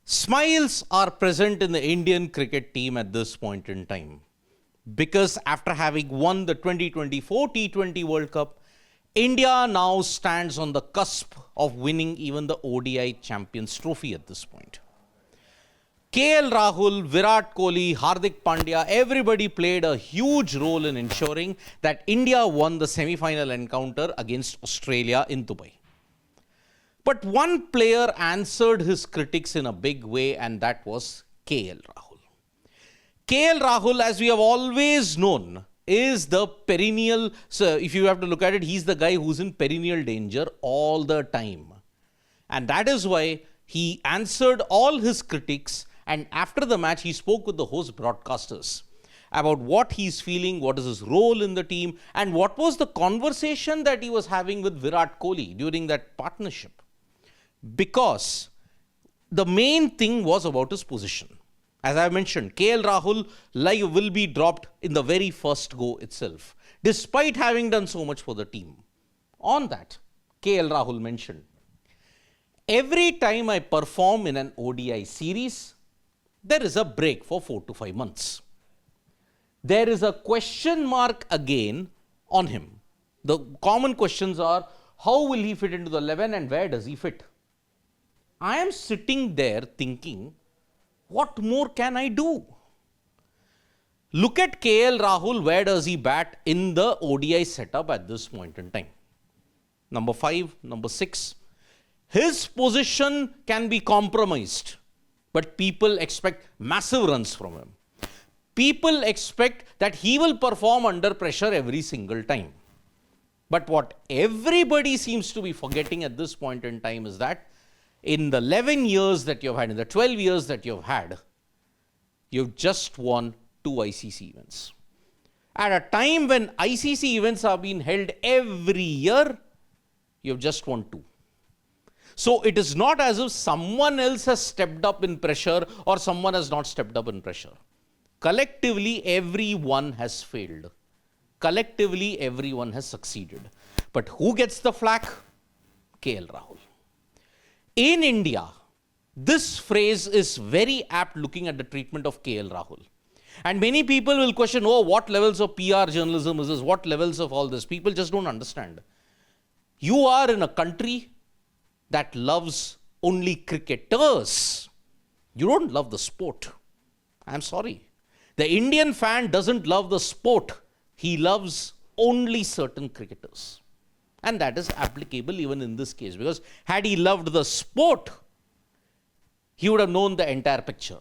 Smiles are present in the Indian cricket team at this point in time because after having won the 2024 T20 World Cup, India now stands on the cusp of winning even the ODI Champions Trophy at this point. KL Rahul, Virat Kohli, Hardik Pandya, everybody played a huge role in ensuring that India won the semi-final encounter against Australia in Dubai. But one player answered his critics in a big way, and that was KL Rahul. KL Rahul, as we have always known, is the perennial, so if you have to look at it, he's the guy who's in perennial danger all the time. And that is why he answered all his critics, and after the match, he spoke with the host broadcasters about what he's feeling, what is his role in the team, and what was the conversation that he was having with Virat Kohli during that partnership. Because the main thing was about his position. As I mentioned, KL Rahul will be dropped in the very first go itself, despite having done so much for the team. On that, KL Rahul mentioned, every time I perform in an ODI series, there is a break for 4 to 5 months. There is a question mark again on him. The common questions are, how will he fit into the 11 and where does he fit? I am sitting there thinking, what more can I do? Look at KL Rahul, where does he bat in the ODI setup at this point in time? Number 5, number 6. His position can be compromised, but people expect massive runs from him. People expect that he will perform under pressure every single time. But what everybody seems to be forgetting at this point in time is that in the 11 years that you've had, in the 12 years that you've had, you've just won 2 ICC events. At a time when ICC events are being held every year, you've just won 2. So it is not as if someone else has stepped up in pressure or someone has not stepped up in pressure. Collectively, everyone has failed. Collectively, everyone has succeeded. But who gets the flack? KL Rahul. In India, this phrase is very apt looking at the treatment of KL Rahul. And many people will question, oh, what levels of PR journalism is this? What levels of all this? People just don't understand. You are in a country that loves only cricketers. You don't love the sport. I'm sorry. The Indian fan doesn't love the sport. He loves only certain cricketers. And that is applicable even in this case, because had he loved the sport, he would have known the entire picture.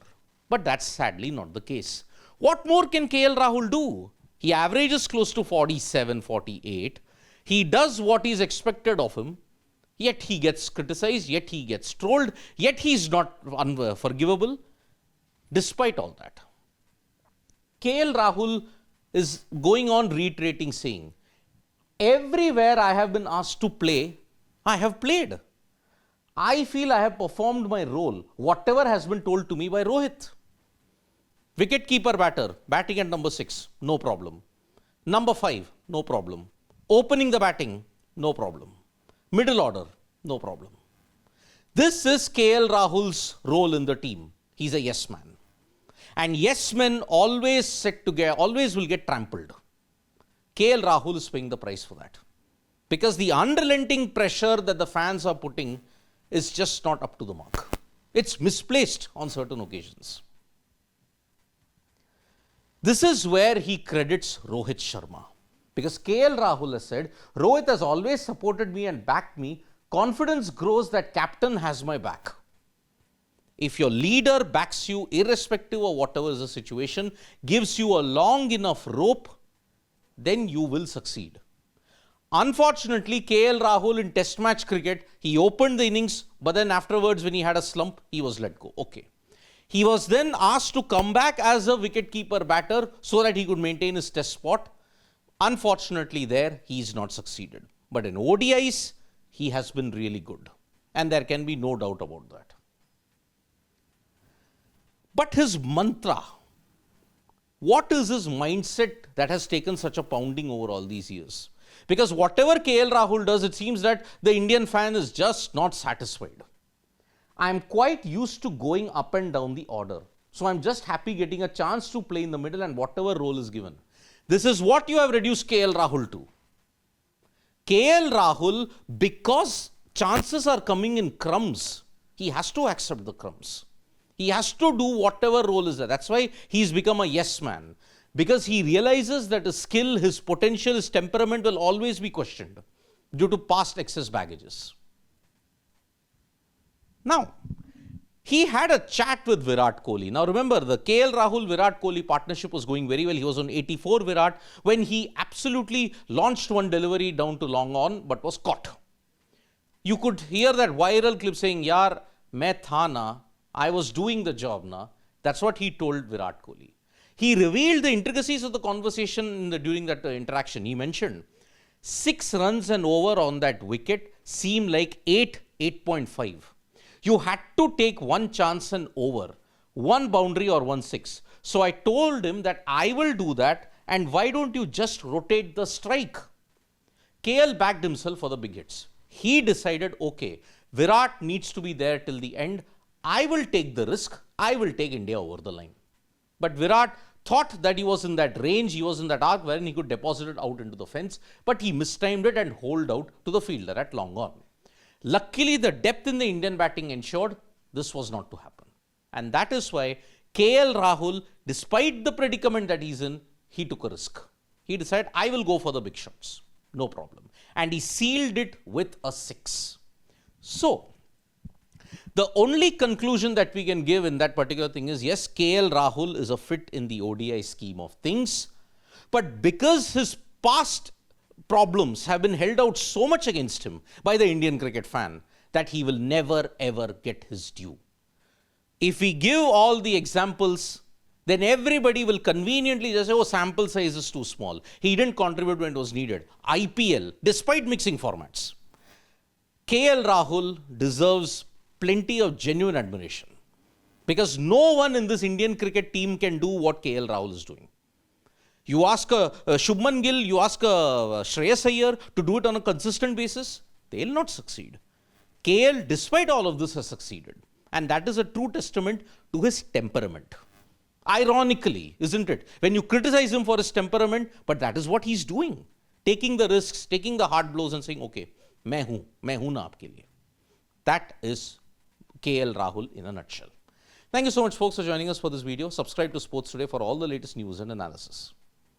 But that's sadly not the case. What more can KL Rahul do? He averages close to 47, 48. He does what is expected of him, yet he gets criticized, yet he gets trolled, yet he's not unforgivable. Despite all that, KL Rahul is going on reiterating, saying, everywhere I have been asked to play, I have played. I feel I have performed my role, whatever has been told to me by Rohit. Wicket-keeper batter, batting at number 6, no problem. Number 5, no problem. Opening the batting, no problem. Middle order, no problem. This is KL Rahul's role in the team. He's a yes man. And yes men always set together, always will get trampled. KL Rahul is paying the price for that. Because the unrelenting pressure that the fans are putting is just not up to the mark. It's misplaced on certain occasions. This is where he credits Rohit Sharma. Because KL Rahul has said, Rohit has always supported me and backed me. Confidence grows that captain has my back. If your leader backs you, irrespective of whatever is the situation, gives you a long enough rope, then you will succeed. Unfortunately, KL Rahul in test match cricket, he opened the innings, but then afterwards when he had a slump, he was let go. Okay. He was then asked to come back as a wicket-keeper batter so that he could maintain his test spot. Unfortunately there, he's not succeeded. But in ODIs, he has been really good. And there can be no doubt about that. But his mantra, what is his mindset that has taken such a pounding over all these years? Because whatever KL Rahul does, it seems that the Indian fan is just not satisfied. I'm quite used to going up and down the order. So I'm just happy getting a chance to play in the middle and whatever role is given. This is what you have reduced KL Rahul to. KL Rahul, because chances are coming in crumbs, he has to accept the crumbs. He has to do whatever role is there. That's why he's become a yes man. Because he realizes that his skill, his potential, his temperament will always be questioned due to past excess baggages. Now, he had a chat with Virat Kohli. Now remember, the KL Rahul Virat Kohli partnership was going very well. He was on 84 Virat when he absolutely launched one delivery down to long on but was caught. You could hear that viral clip saying, "Yaar, main tha na, I was doing the job na." That's what he told Virat Kohli. He revealed the intricacies of the conversation during that interaction. He mentioned 6 runs and over on that wicket seemed like 8.5. You had to take one chance and over, one boundary or 1 6. So I told him that I will do that, and why don't you just rotate the strike? KL backed himself for the big hits. He decided, okay, Virat needs to be there till the end. I will take the risk. I will take India over the line. But Virat thought that he was in that range, he was in that arc wherein he could deposit it out into the fence, but he mistimed it and holed out to the fielder at long on. Luckily, the depth in the Indian batting ensured this was not to happen. And that is why KL Rahul, despite the predicament that he's in, he took a risk. He decided, I will go for the big shots. No problem. And he sealed it with a 6. So, the only conclusion that we can give in that particular thing is, yes, KL Rahul is a fit in the ODI scheme of things. But because his past problems have been held out so much against him by the Indian cricket fan that he will never ever get his due. If we give all the examples, then everybody will conveniently just say, oh, sample size is too small. He didn't contribute when it was needed. IPL, despite mixing formats, KL Rahul deserves plenty of genuine admiration because no one in this Indian cricket team can do what KL Rahul is doing. You ask a Shubman Gill, you ask a Shreyas Iyer to do it on a consistent basis, they'll not succeed. KL, despite all of this, has succeeded. And that is a true testament to his temperament. Ironically, isn't it? When you criticize him for his temperament, but that is what he's doing. Taking the risks, taking the hard blows and saying, okay, main hu na aapke liye. That is KL Rahul in a nutshell. Thank you so much, folks, for joining us for this video. Subscribe to Sports Today for all the latest news and analysis.